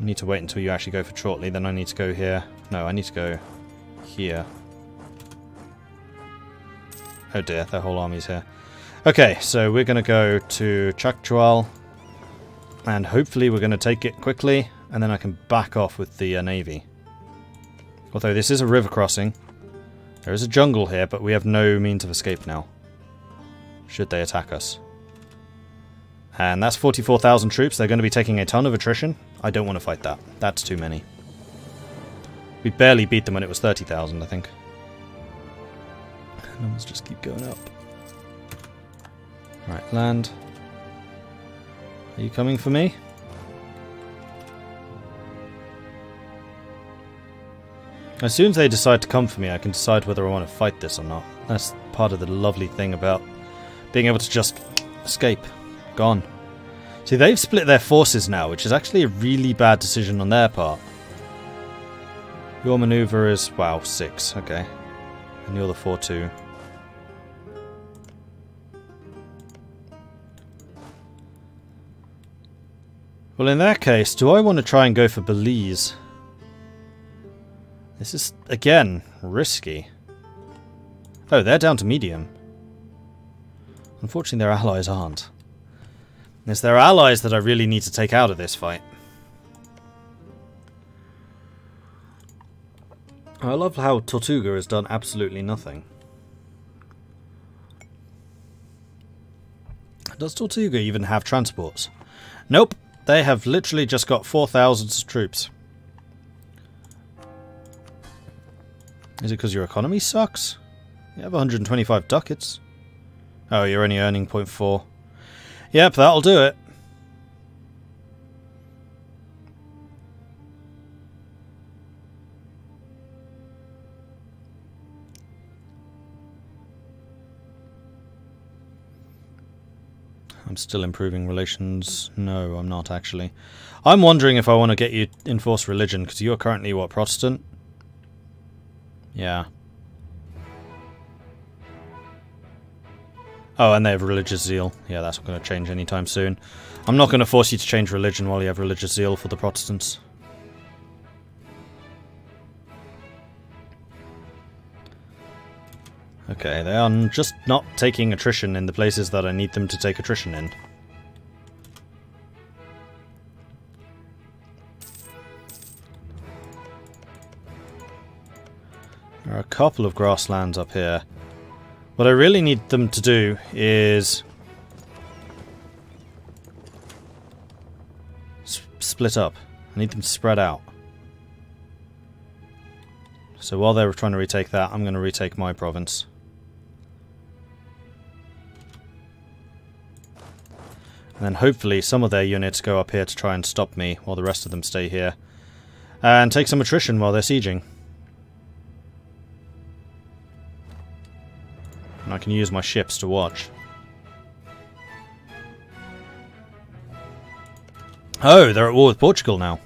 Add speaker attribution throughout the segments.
Speaker 1: I need to wait until you actually go for shortly, then I need to go here. No, I need to go here. Oh dear, their whole army's here. Okay, so we're going to go to Chakchual, and hopefully we're going to take it quickly, and then I can back off with the navy. Although this is a river crossing. There is a jungle here, but we have no means of escape now, should they attack us. And that's 44,000 troops. They're going to be taking a ton of attrition. I don't want to fight that. That's too many. We barely beat them when it was 30,000, I think. And let's just keep going up. Right, land. Are you coming for me? As soon as they decide to come for me, I can decide whether I want to fight this or not. That's part of the lovely thing about being able to just escape. Gone. See, they've split their forces now, which is actually a really bad decision on their part. Your maneuver is, wow, 6. Okay. And you're the 4-2. Well, in that case, do I want to try and go for Belize? This is, again, risky. Oh, they're down to medium. Unfortunately, their allies aren't. It's their allies that I really need to take out of this fight. I love how Tortuga has done absolutely nothing. Does Tortuga even have transports? Nope. They have literally just got 4,000 troops. Is it because your economy sucks? You have 125 ducats. Oh, you're only earning 0.4. Yep, that'll do it. I'm still improving relations. No, I'm not actually. I'm wondering if I want to get you enforced religion, because you're currently, what, Protestant? Yeah. Oh, and they have religious zeal. Yeah, that's not going to change anytime soon. I'm not going to force you to change religion while you have religious zeal for the Protestants. Okay, they are just not taking attrition in the places that I need them to take attrition in. There are a couple of grasslands up here. What I really need them to do is split up. I need them to spread out. So while they're trying to retake that, I'm going to retake my province. And then hopefully some of their units go up here to try and stop me while the rest of them stay here. And take some attrition while they're sieging. And I can use my ships to watch. Oh, they're at war with Portugal now.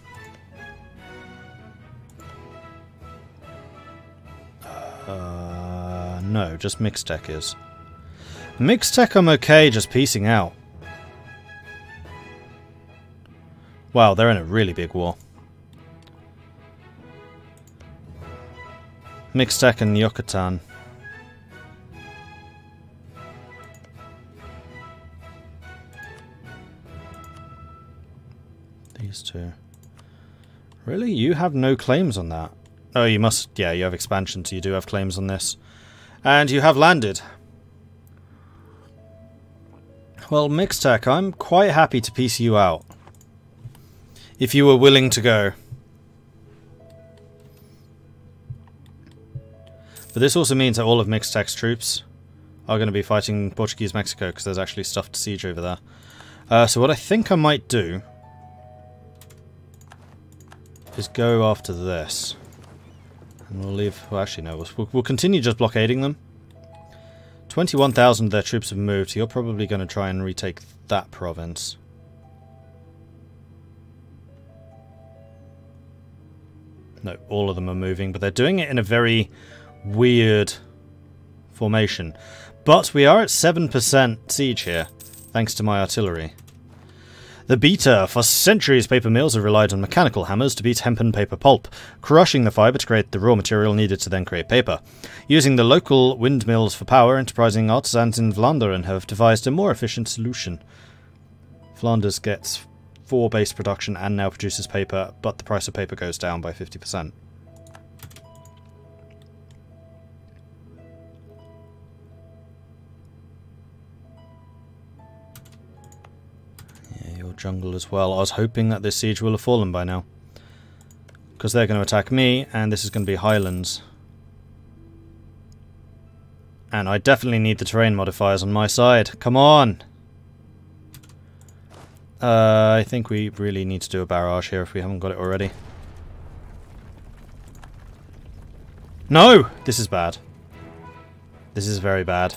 Speaker 1: No, just Mixtec is. Mixtec I'm okay just piecing out. Wow, they're in a really big war. Mixtec and Yucatan. These two. Really? You have no claims on that? Oh, you must... Yeah, you have expansion, so you do have claims on this. And you have landed. Well, Mixtec, I'm quite happy to piece you out. If you were willing to go. But this also means that all of Mixtec's troops are going to be fighting Portuguese Mexico, because there's actually stuff to siege over there. So what I think I might do is go after this. And we'll leave... Well, actually, no. We'll continue just blockading them. 21,000 of their troops have moved. So you're probably going to try and retake that province. No, all of them are moving, but they're doing it in a very weird formation. But we are at 7% siege here, thanks to my artillery. The beater. For centuries, paper mills have relied on mechanical hammers to beat hempen paper pulp, crushing the fibre to create the raw material needed to then create paper. Using the local windmills for power, enterprising artisans in Vlaanderen have devised a more efficient solution. Flanders gets 4 base production and now produces paper, but the price of paper goes down by 50%. Jungle as well. I was hoping that this siege will have fallen by now, because they're going to attack me, and this is going to be Highlands. And I definitely need the terrain modifiers on my side. Come on! I think we really need to do a barrage here if we haven't got it already. No! This is bad. This is very bad.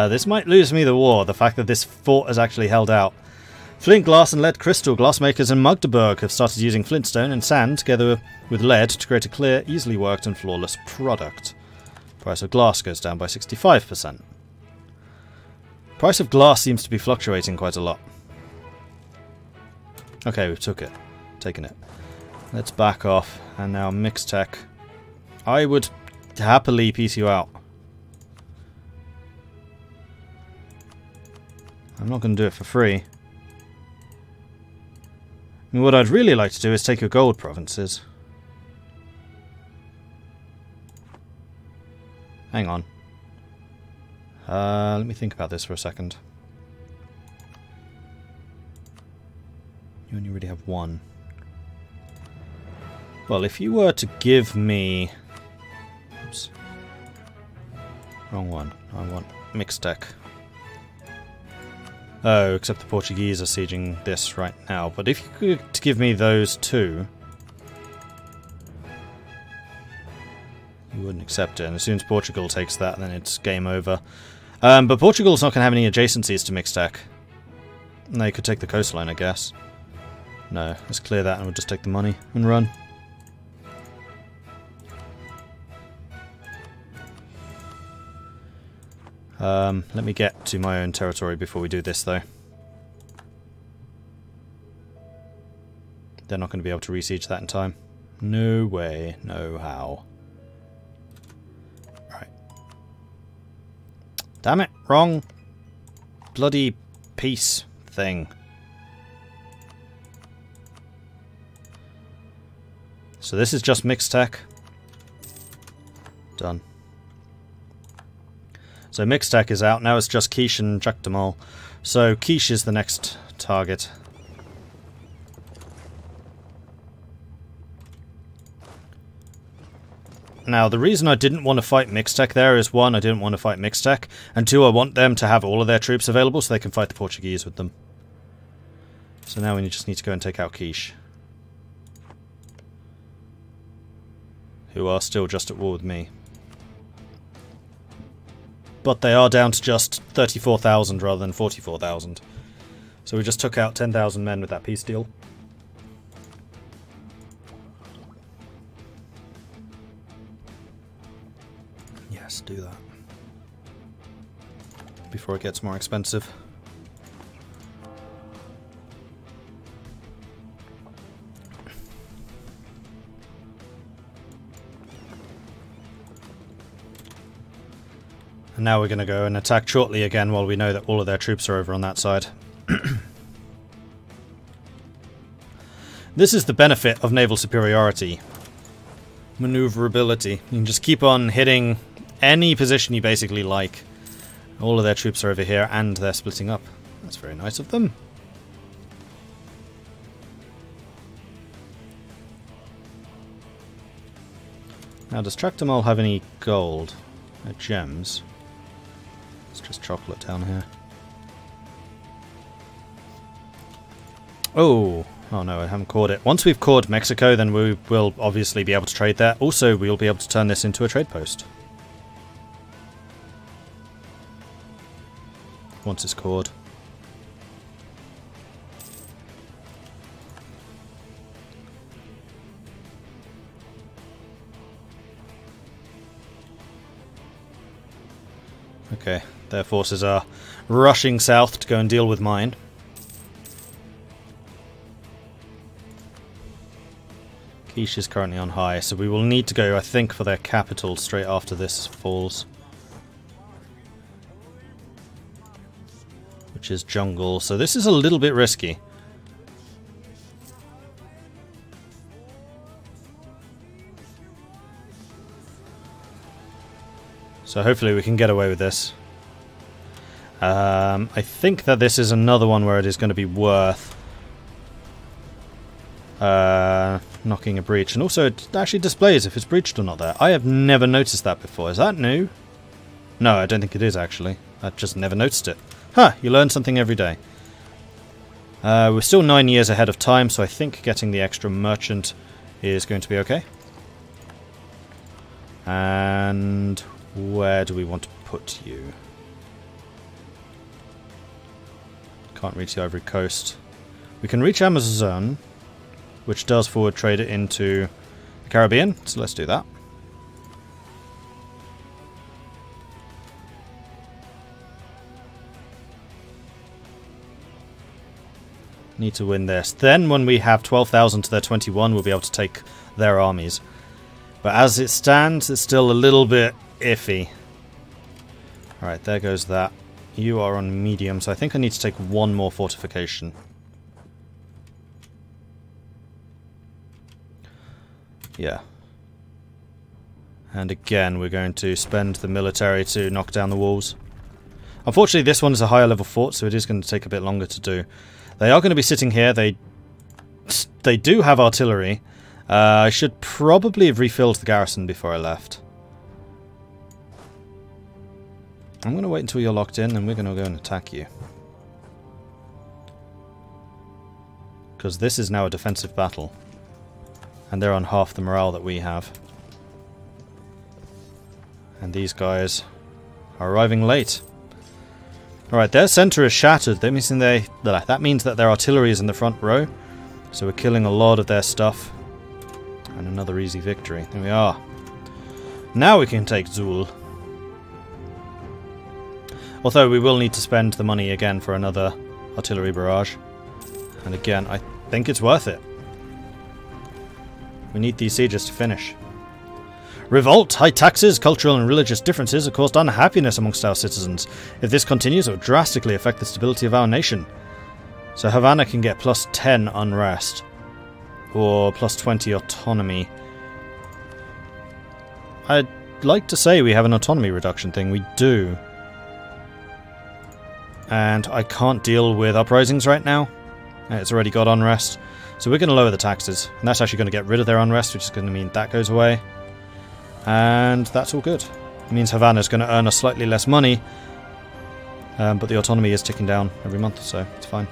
Speaker 1: This might lose me the war, the fact that this fort has actually held out. Flint glass and lead crystal glassmakers in Magdeburg have started using flintstone and sand together with lead to create a clear, easily worked and flawless product. Price of glass goes down by 65%. Price of glass seems to be fluctuating quite a lot. Okay, we've taken it. Let's back off, and now mix tech. I would happily piece you out. I'm not going to do it for free. I mean, what I'd really like to do is take your gold provinces. Hang on. Let me think about this for a second. You only really have 1. Well, if you were to give me... Oops. Wrong one. I want mixed tech. Oh, except the Portuguese are sieging this right now. But if you could give me those 2... You wouldn't accept it, and as soon as Portugal takes that, then it's game over. But Portugal's not going to have any adjacencies to mixed tech. They could take the coastline, I guess. No, let's clear that and we'll just take the money and run. Let me get to my own territory before we do this, though. They're not going to be able to re-siege that in time. No way, no how. Right. Damn it, wrong bloody peace thing. So this is just mixed tech. Done. So mixed tech is out. Now it's just quiche and Chactamal. So quiche is the next target. Now, the reason I didn't want to fight mixed tech there is, 1, I didn't want to fight mixed tech, and 2, I want them to have all of their troops available so they can fight the Portuguese with them. So now we just need to go and take out quiche, who are still just at war with me. But they are down to just 34,000 rather than 44,000. So we just took out 10,000 men with that peace deal. Yes, do that. Before it gets more expensive. And now we're going to go and attack shortly again while we know that all of their troops are over on that side. This is the benefit of naval superiority. Maneuverability. You can just keep on hitting any position you basically like. All of their troops are over here and they're splitting up. That's very nice of them. Now, does Tractamal have any gold? Gems? It's just chocolate down here. Oh no, I haven't caught it. Once we've caught Mexico, then we will obviously be able to trade there. Also, we'll be able to turn this into a trade post. Once it's caught. Okay, their forces are rushing south to go and deal with mine. Quiche is currently on high, so we will need to go, I think, for their capital straight after this falls. Which is jungle, so this is a little bit risky. So hopefully we can get away with this. I think that this is another one where it is going to be worth knocking a breach. And also it actually displays if it's breached or not there. I have never noticed that before. Is that new? No, I don't think it is actually. I just never noticed it. Huh, you learn something every day. We're still 9 years ahead of time, so I think getting the extra merchant is going to be okay. And where do we want to put you? Can't reach the Ivory Coast. We can reach Amazon, which does forward trade it into the Caribbean, so let's do that. Need to win this. Then when we have 12,000 to their 21, we'll be able to take their armies. But as it stands, it's still a little bit iffy. Alright, there goes that. You are on medium, so I think I need to take one more fortification. Yeah. And again, we're going to spend the military to knock down the walls. Unfortunately, this one is a higher level fort, so it is going to take a bit longer to do. They are going to be sitting here. They do have artillery. I should probably have refilled the garrison before I left. I'm going to wait until you're locked in, and we're going to go and attack you. Because this is now a defensive battle. And they're on half the morale that we have. And these guys are arriving late. Alright, their centre is shattered. That means that their artillery is in the front row. So we're killing a lot of their stuff. And another easy victory. There we are. Now we can take Zul. Although we will need to spend the money again for another artillery barrage. And again, I think it's worth it. We need these sieges to finish. Revolt, high taxes, cultural and religious differences have caused unhappiness amongst our citizens. If this continues, it will drastically affect the stability of our nation. So Havana can get plus 10 unrest. Or plus 20 autonomy. I'd like to say we have an autonomy reduction thing. We do. And I can't deal with uprisings right now. It's already got unrest. So we're going to lower the taxes. And that's actually going to get rid of their unrest, which is going to mean that goes away. And that's all good. It means Havana's going to earn us slightly less money. But the autonomy is ticking down every month, so it's fine.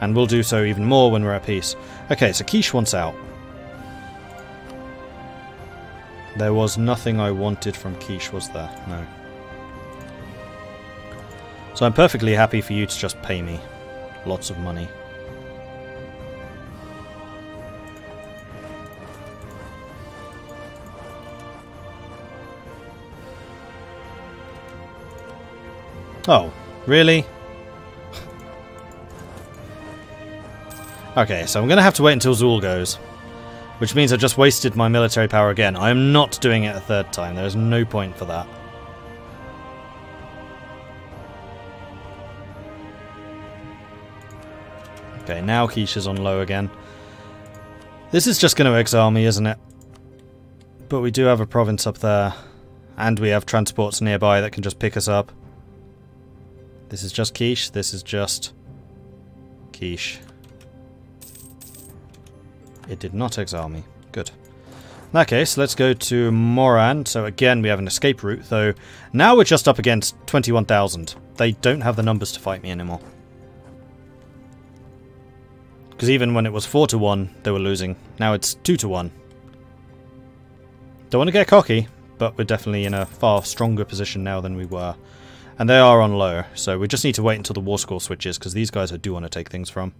Speaker 1: And we'll do so even more when we're at peace. Okay, so Quiche wants out. There was nothing I wanted from Quiche, was there? No. So I'm perfectly happy for you to just pay me lots of money. Oh, really? Okay, so I'm going to have to wait until Zul goes. Which means I've just wasted my military power again. I am not doing it a third time. There is no point for that. Okay, now Quiche is on low again. This is just going to exile me, isn't it? But we do have a province up there. And we have transports nearby that can just pick us up. This is just Quiche. This is just Quiche. It did not exile me. Good. In that case, let's go to Moran. So again, we have an escape route, though now we're just up against 21,000. They don't have the numbers to fight me anymore. Because even when it was 4-1, they were losing. Now it's 2-1. Don't want to get cocky, but we're definitely in a far stronger position now than we were. And they are on low, so we just need to wait until the war score switches, because these guys I do want to take things from.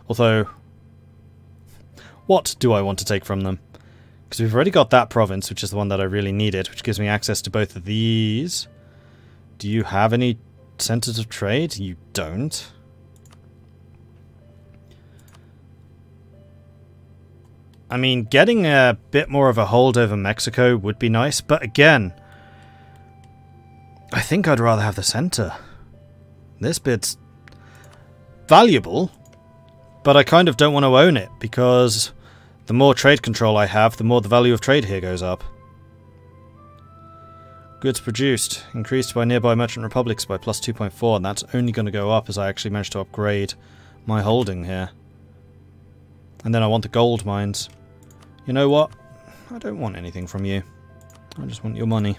Speaker 1: Although, what do I want to take from them? Because we've already got that province, which is the one that I really needed, which gives me access to both of these. Do you have any centers of trade? You don't. I mean, getting a bit more of a hold over Mexico would be nice, but again, I think I'd rather have the center. This bit's valuable, but I kind of don't want to own it, because the more trade control I have, the more the value of trade here goes up. Goods produced, increased by nearby merchant republics by plus 2.4, and that's only going to go up as I actually manage to upgrade my holding here. And then I want the gold mines. You know what? I don't want anything from you. I just want your money.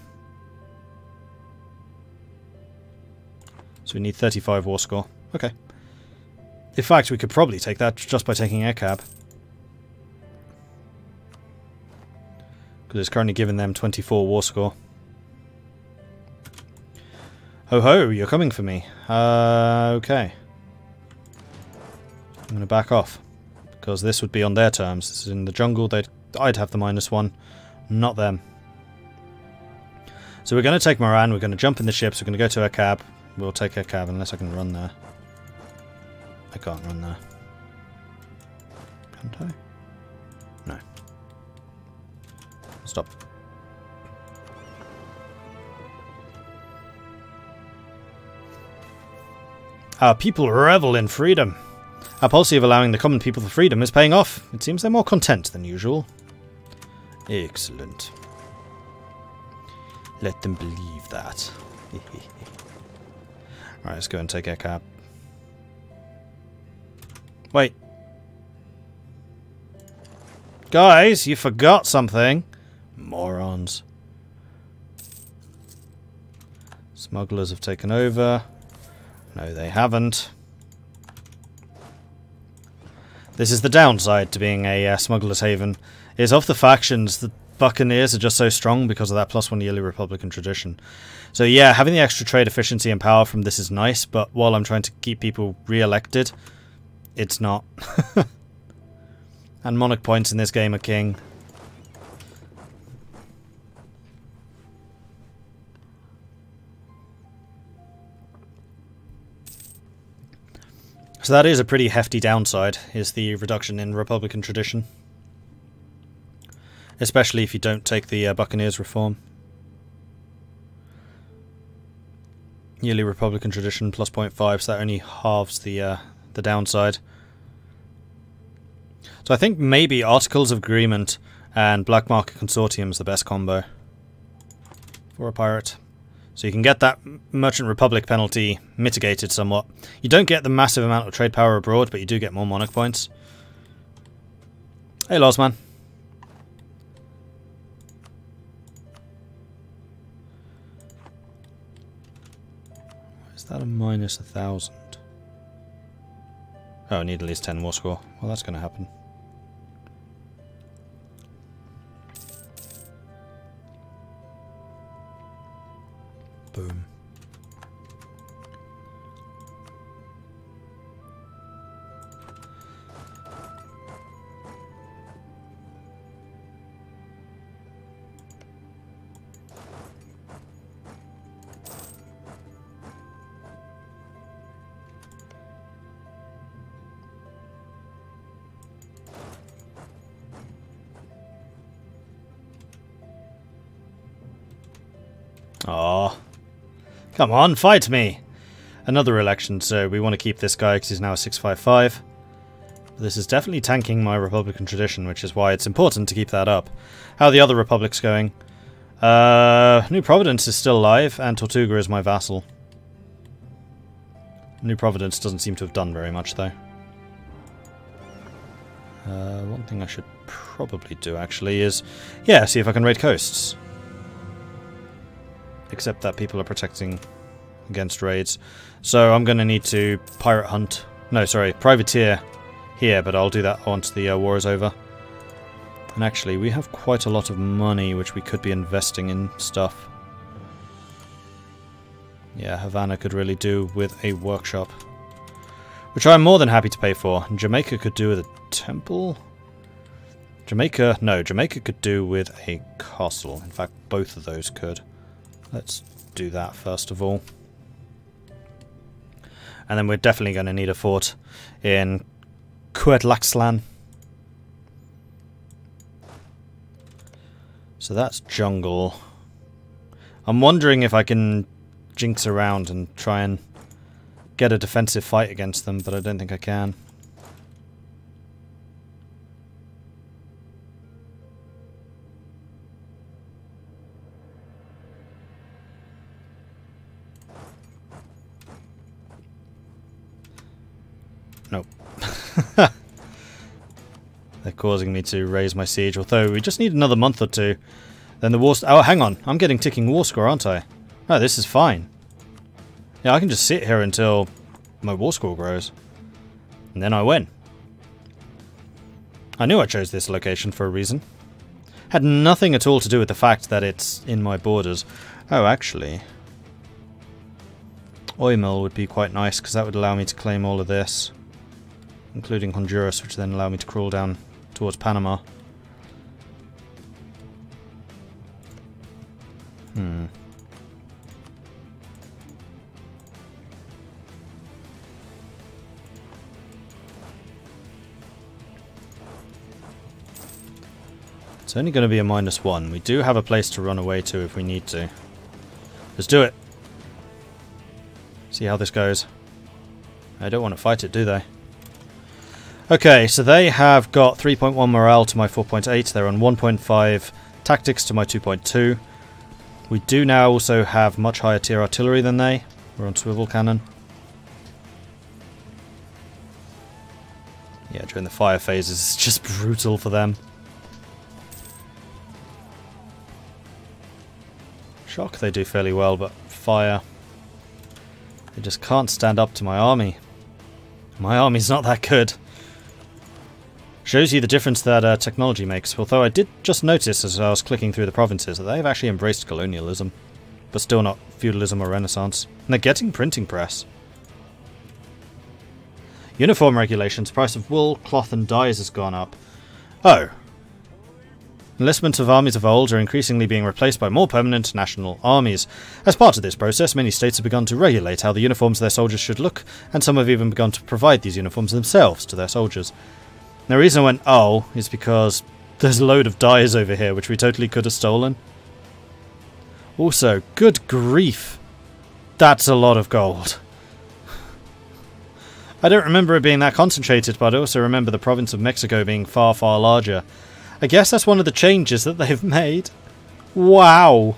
Speaker 1: So we need 35 war score. Okay. In fact, we could probably take that just by taking air cab. Because it's currently giving them 24 war score. Ho ho, you're coming for me. Okay. I'm going to back off. Because this would be on their terms. This is in the jungle. I'd have the -1. Not them. So we're going to take Moran. We're going to jump in the ships. We're going to go to a cab. We'll take a cab unless I can run there. I can't run there. Can't I? No. Stop. Our people revel in freedom. Our policy of allowing the common people the freedom is paying off. It seems they're more content than usual. Excellent. Let them believe that. Alright, let's go and take our cab. Wait. Guys, you forgot something. Morons. Smugglers have taken over. No, they haven't. This is the downside to being a smuggler's haven, is of the factions, the Buccaneers are just so strong because of that +1 yearly Republican tradition. So yeah, having the extra trade efficiency and power from this is nice, but while I'm trying to keep people re-elected, it's not. And monarch points in this game are king. So that is a pretty hefty downside, is the reduction in Republican tradition. Especially if you don't take the Buccaneers reform. Yearly Republican tradition plus 0.5, so that only halves the downside. So I think maybe Articles of Agreement and Black Market Consortium is the best combo for a pirate. So you can get that Merchant Republic penalty mitigated somewhat. You don't get the massive amount of trade power abroad, but you do get more monarch points. Hey, Lozman. Is that a -1,000? Oh, I need at least 10 war score. Well, that's going to happen. Boom. Aww. Come on, fight me! Another election, so we want to keep this guy because he's now a 655. This is definitely tanking my Republican tradition, which is why it's important to keep that up. How are the other republics going? New Providence is still alive, and Tortuga is my vassal. New Providence doesn't seem to have done very much, though. One thing I should probably do, actually, is... yeah, see if I can raid coasts. Except that people are protecting against raids. So I'm going to need to pirate hunt. No, sorry, privateer here, but I'll do that once the war is over. And actually, we have quite a lot of money which we could be investing in stuff. Yeah, Havana could really do with a workshop. Which I'm more than happy to pay for. And Jamaica could do with a temple. Jamaica... No, Jamaica could do with a castle. In fact, both of those could. Let's do that first of all. And then we're definitely going to need a fort in Cuadlaxlan. So that's jungle. I'm wondering if I can jinx around and try and get a defensive fight against them, but I don't think I can. Nope. They're causing me to raise my siege, although we just need another month or two. Then the war... Oh, hang on. I'm getting ticking war score, aren't I? Oh, this is fine. Yeah, I can just sit here until my war score grows. And then I win. I knew I chose this location for a reason. Had nothing at all to do with the fact that it's in my borders. Oh, actually... Oil mill would be quite nice, because that would allow me to claim all of this. Including Honduras, which then allow me to crawl down towards Panama. It's only going to be a -1. We do have a place to run away to if we need to. Let's do it. See how this goes. They don't want to fight it, do they? Okay, so they have got 3.1 morale to my 4.8. They're on 1.5 tactics to my 2.2. We do now also have much higher tier artillery than they. We're on swivel cannon. Yeah, during the fire phases, it's just brutal for them. Shock they do fairly well, but fire... They just can't stand up to my army. My army's not that good. Shows you the difference that technology makes. Although I did just notice as I was clicking through the provinces that they've actually embraced colonialism. But still not feudalism or Renaissance. And they're getting printing press. Uniform regulations. Price of wool, cloth and dyes has gone up. Oh. Enlistment of armies of old are increasingly being replaced by more permanent national armies. As part of this process, many states have begun to regulate how the uniforms of their soldiers should look, and some have even begun to provide these uniforms themselves to their soldiers. The reason I went, oh, is because there's a load of dyes over here which we totally could have stolen. Also, good grief. That's a lot of gold. I don't remember it being that concentrated, but I also remember the province of Mexico being far, far larger. I guess that's one of the changes that they've made. Wow.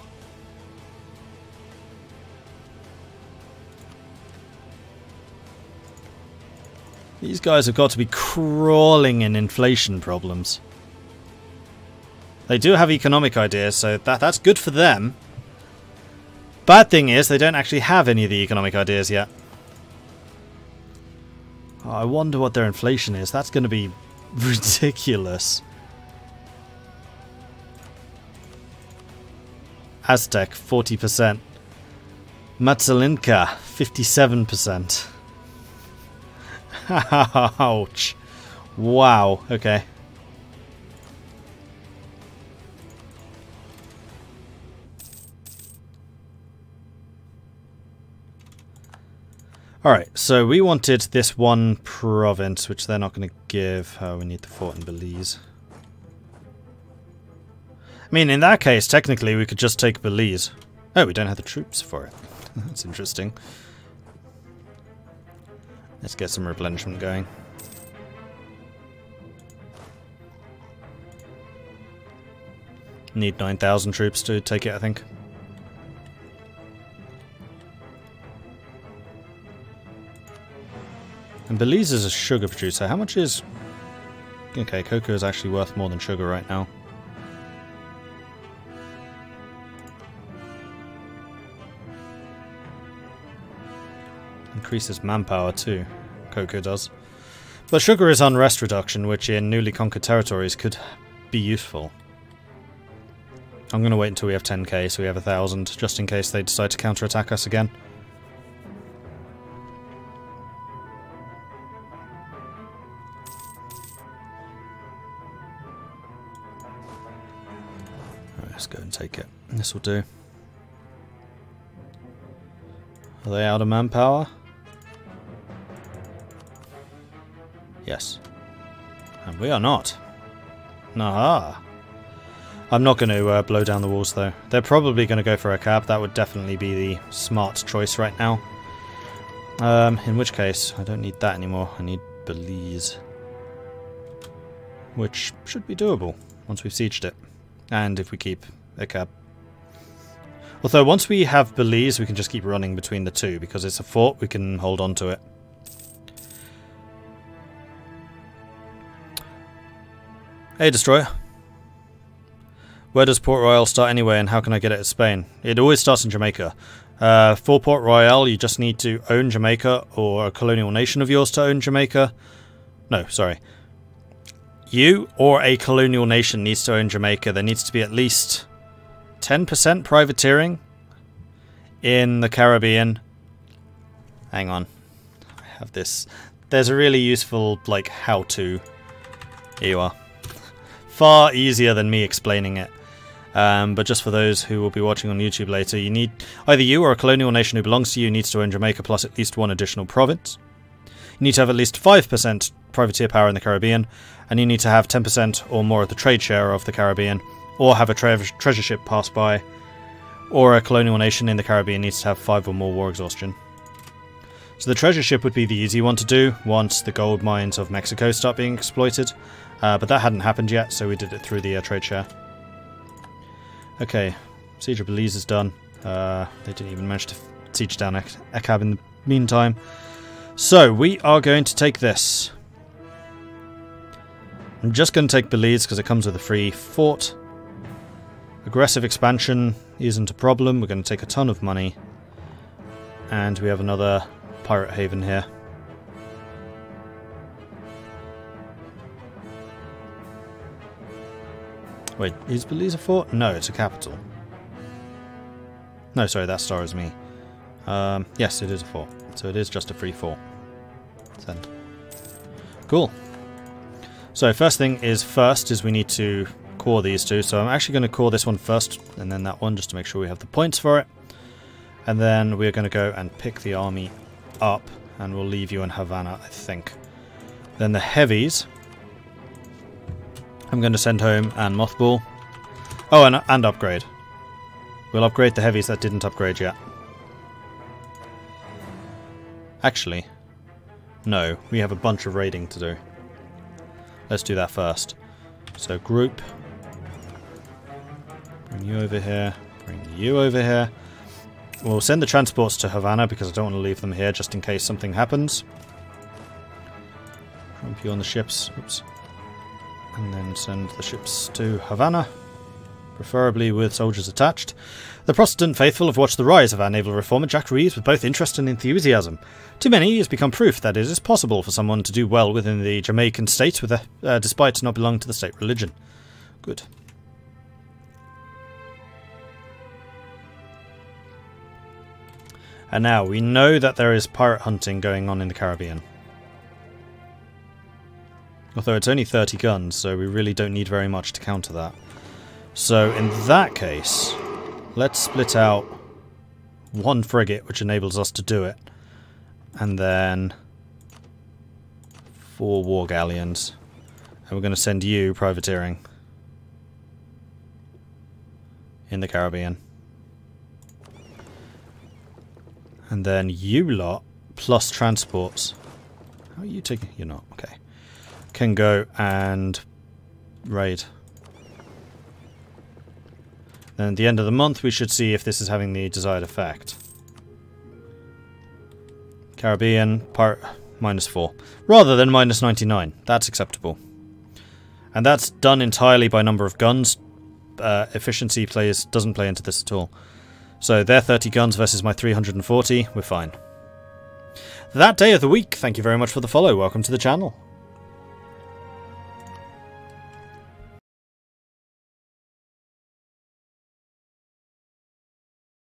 Speaker 1: These guys have got to be crawling in inflation problems. They do have economic ideas, so that's good for them. Bad thing is, they don't actually have any of the economic ideas yet. Oh, I wonder what their inflation is. That's going to be ridiculous. Aztec, 40%. Matzalinka, 57%. Ouch. Wow, okay. Alright, so we wanted this one province, which they're not going to give. Oh, we need the fort in Belize. I mean, in that case, technically, we could just take Belize. Oh, we don't have the troops for it. That's interesting. Let's get some replenishment going. Need 9,000 troops to take it, I think. And Belize is a sugar producer. How much is... Okay, cocoa is actually worth more than sugar right now. Increases manpower too. Cocoa does. But sugar is unrest reduction, which in newly conquered territories could be useful. I'm going to wait until we have 10k, so we have 1,000, just in case they decide to counterattack us again. let's go and take it. This will do. Are they out of manpower? Yes. And we are not. Naha. I'm not going to blow down the walls though. They're probably going to go for a cab. That would definitely be the smart choice right now. In which case, I don't need that anymore. I need Belize. Which should be doable once we've sieged it. And if we keep a cab. Although once we have Belize, we can just keep running between the two. Because it's a fort, we can hold on to it. Hey, Destroyer. Where does Port Royal start anyway, and how can I get it at Spain? It always starts in Jamaica. For Port Royal, you just need to own Jamaica, or a colonial nation of yours to own Jamaica. No, sorry. You or a colonial nation needs to own Jamaica. There needs to be at least 10% privateering in the Caribbean. Hang on. I have this. There's a really useful, like, how-to. Here you are. Far easier than me explaining it. But just for those who will be watching on YouTube later, you need either you or a colonial nation who belongs to you needs to own Jamaica plus at least one additional province. You need to have at least 5% privateer power in the Caribbean, and you need to have 10% or more of the trade share of the Caribbean, or have a treasure ship pass by, or a colonial nation in the Caribbean needs to have 5 or more war exhaustion. So the treasure ship would be the easy one to do once the gold mines of Mexico start being exploited, but that hadn't happened yet, so we did it through the trade share. Okay, Siege of Belize is done. They didn't even manage to siege down a cab in the meantime. So, we are going to take this. I'm just going to take Belize because it comes with a free fort. Aggressive expansion isn't a problem. We're going to take a ton of money. And we have another pirate haven here. Wait, is Belize a fort? No, it's a capital. No, sorry, that star is me. Yes, it is a fort. So it is just a free fort. Send. Cool. So first thing is we need to core these two. So I'm actually going to core this one first and then that one just to make sure we have the points for it. And then we're going to go and pick the army up and we'll leave you in Havana, I think. Then the heavies I'm going to send home and mothball. Oh, and upgrade. We'll upgrade the heavies that didn't upgrade yet. Actually, no, we have a bunch of raiding to do. Let's do that first. So group. Bring you over here. Bring you over here. We'll send the transports to Havana because I don't want to leave them here just in case something happens. Crump you on the ships. Oops. And then send the ships to Havana, preferably with soldiers attached. The Protestant faithful have watched the rise of our naval reformer Jack Reeves with both interest and enthusiasm. To many, he has become proof that it is possible for someone to do well within the Jamaican state despite not belonging to the state religion. Good. And now, we know that there is pirate hunting going on in the Caribbean. Although it's only 30 guns, so we really don't need very much to counter that. So in that case, let's split out one frigate, which enables us to do it. And then 4 war galleons. And we're going to send you privateering in the Caribbean. And then you lot, plus transports. How are you taking? You're not. Okay. Can go and raid. Then at the end of the month we should see if this is having the desired effect. Caribbean, part -4. Rather than -99. That's acceptable. And that's done entirely by number of guns. Efficiency doesn't play into this at all. So their 30 guns versus my 340, we're fine. That day of the week, thank you very much for the follow, welcome to the channel.